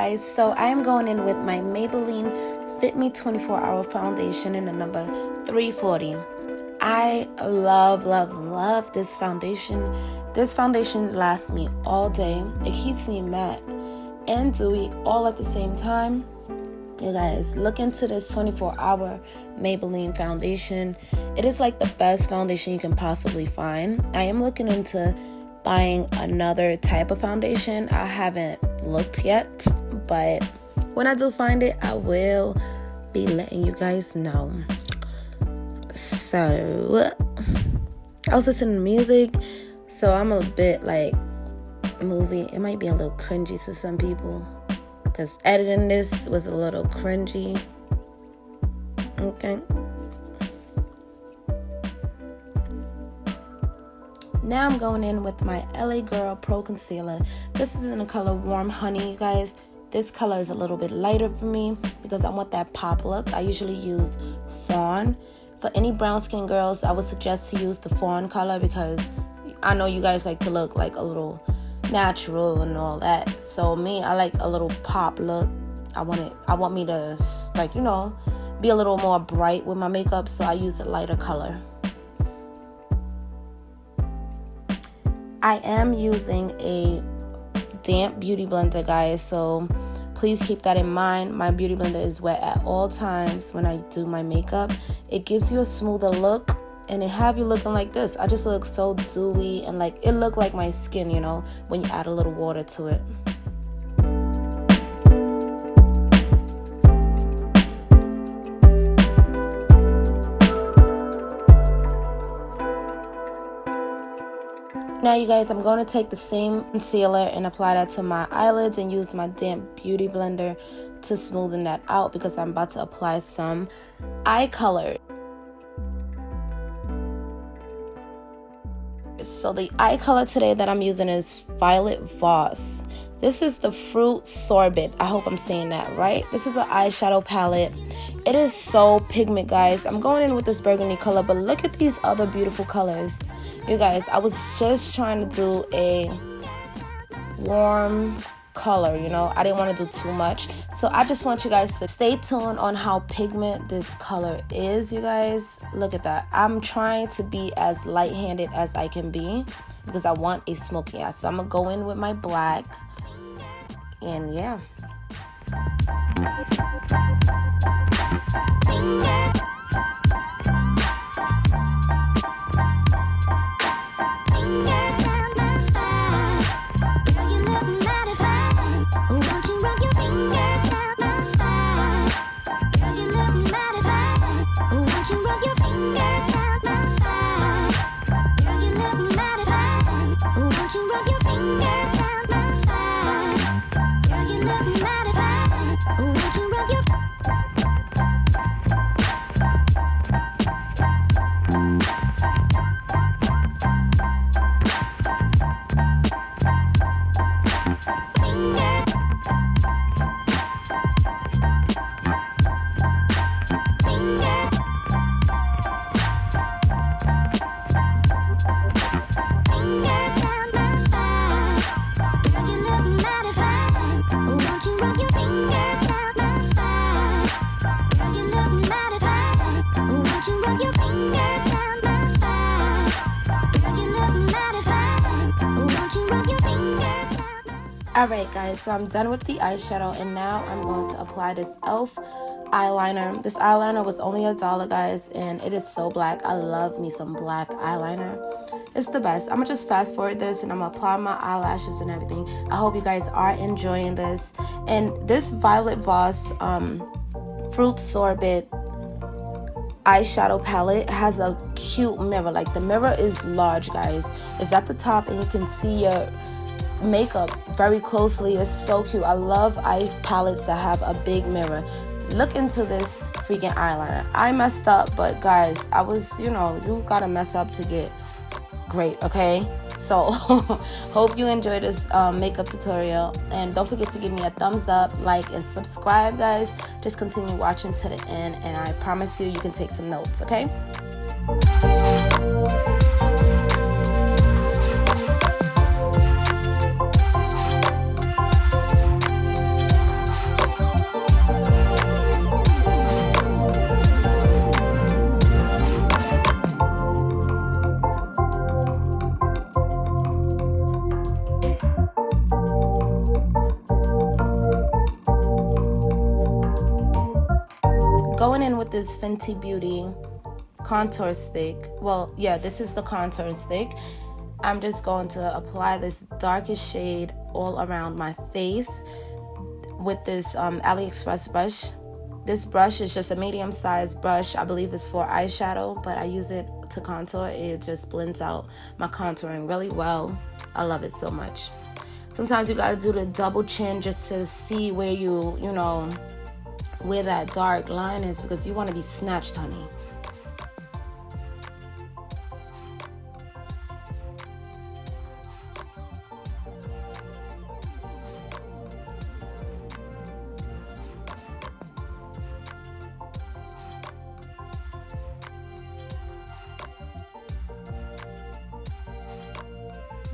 guys, so I am going in with my Maybelline Fit Me 24-Hour Foundation in the number 340. I love this foundation. This foundation lasts me all day. It keeps me matte and dewy all at the same time. You guys, look into this 24-hour Maybelline foundation. It is like the best foundation you can possibly find. I am looking into buying another type of foundation. I haven't looked yet, but when I do find it, I will be letting you guys know. So I was listening to music, so I'm a bit like movie. It might be a little cringy to some people because editing this was a little cringy. Okay. Now I'm going in with my LA Girl Pro Concealer. This is in the color Warm Honey, you guys. This color is a little bit lighter for me because I want that pop look. I usually use Fawn. For any brown skin girls, I would suggest to use the Fawn color because I know you guys like to look like a little natural and all that. So me, I like a little pop look. I want me to, like, you know, be a little more bright with my makeup, so I use a lighter color. I am using a damp beauty blender, guys, so please keep that in mind. My beauty blender is wet at all times when I do my makeup. It gives you a smoother look, and it have you looking like this. I just look so dewy, and like it look like my skin, you know, when you add a little water to it. Now you guys, I'm going to take the same concealer and apply that to my eyelids and use my damp beauty blender to smoothen that out because I'm about to apply some eye color. So the eye color today that I'm using is Violet Voss. This is the Fruit Sorbet. I hope I'm saying that right. This is an eyeshadow palette. It is so pigment, guys. I'm going in with this burgundy color, but look at these other beautiful colors. You guys, I was just trying to do a warm color, you know. I didn't want to do too much. So I just want you guys to stay tuned on how pigment this color is, you guys. Look at that. I'm trying to be as light-handed as I can be because I want a smoky eye. So I'm going to go in with my black. And yeah. Alright guys, so I'm done with the eyeshadow and now I'm going to apply this e.l.f. eyeliner. This eyeliner was only $1, guys, and it is so black. I love me some black eyeliner. It's the best. I'm going to just fast forward this and I'm going to apply my eyelashes and everything. I hope you guys are enjoying this. And this Violet Voss Fruit Sorbet eyeshadow palette has a cute mirror. Like the mirror is large, guys. It's at the top and you can see your makeup very closely. It's so cute. I love eye palettes that have a big mirror. Look into this freaking eyeliner. I messed up, but guys, I was, you know, you gotta mess up to get great, okay? So hope you enjoyed this makeup tutorial, and don't forget to give me a thumbs up, like, and subscribe, guys. Just continue watching to the end, and I promise you can take some notes, okay? this Fenty Beauty contour stick. Well, yeah, this is the contour stick. I'm just going to apply this darkest shade all around my face with this AliExpress brush. This brush is just a medium-sized brush. I believe it's for eyeshadow, but I use it to contour. It just blends out my contouring really well. I love it so much. Sometimes you gotta do the double chin just to see where you know, where that dark line is, because you want to be snatched, honey.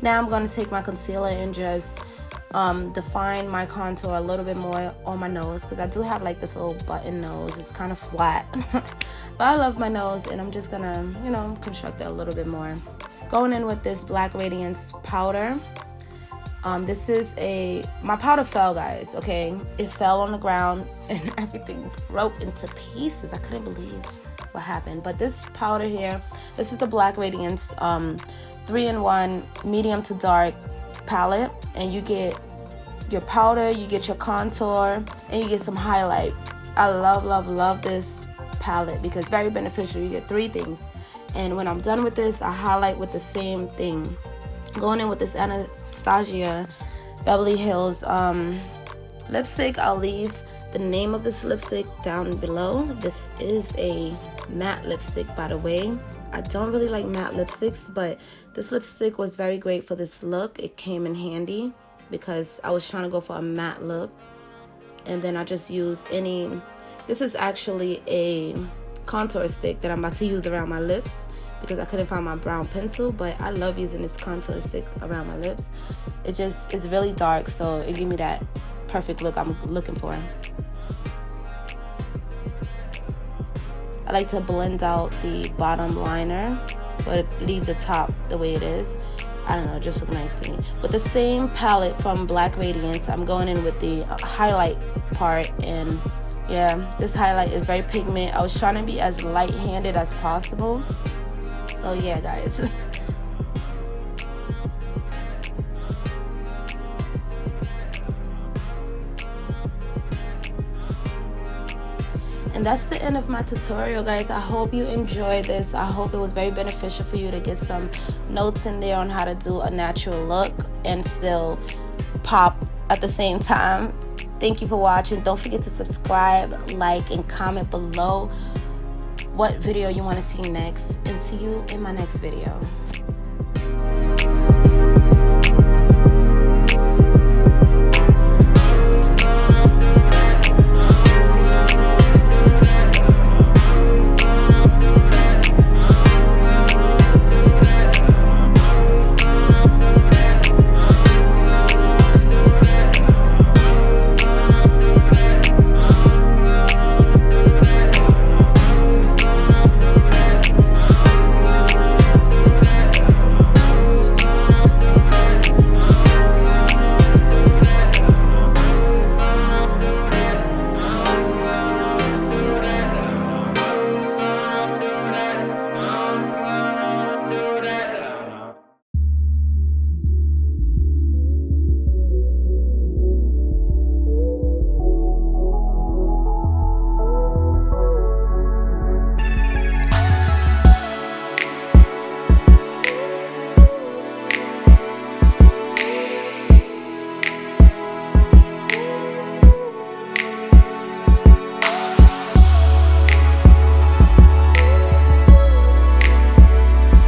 Now I'm going to take my concealer and just define my contour a little bit more on my nose, because I do have like this little button nose. It's kind of flat, but I love my nose, and I'm just going to, you know, construct it a little bit more. Going in with this Black Radiance powder. This is my powder fell, guys, okay? It fell on the ground and everything broke into pieces. I couldn't believe what happened. But this powder here, this is the Black Radiance 3-in-1 medium to dark palette, and you get your powder, you get your contour, and you get some highlight. I love this palette because it's very beneficial. You get 3 things, and when I'm done with this, I highlight with the same thing. Going in with this Anastasia Beverly Hills lipstick. I'll leave the name of this lipstick down below. This is a matte lipstick, by the way. I don't really like matte lipsticks, but this lipstick was very great for this look. It came in handy because I was trying to go for a matte look, and then I just used this is actually a contour stick that I'm about to use around my lips because I couldn't find my brown pencil, but I love using this contour stick around my lips. It's really dark, so it gives me that perfect look I'm looking for. I like to blend out the bottom liner, but leave the top the way it is. I don't know, it just looks nice to me. With the same palette from Black Radiance, I'm going in with the highlight part, and yeah, this highlight is very pigment. I was trying to be as light-handed as possible. So yeah, guys. And that's the end of my tutorial, guys. I hope you enjoyed this. I hope it was very beneficial for you to get some notes in there on how to do a natural look and still pop at the same time. Thank you for watching. Don't forget to subscribe, like, and comment below what video you want to see next. And see you in my next video.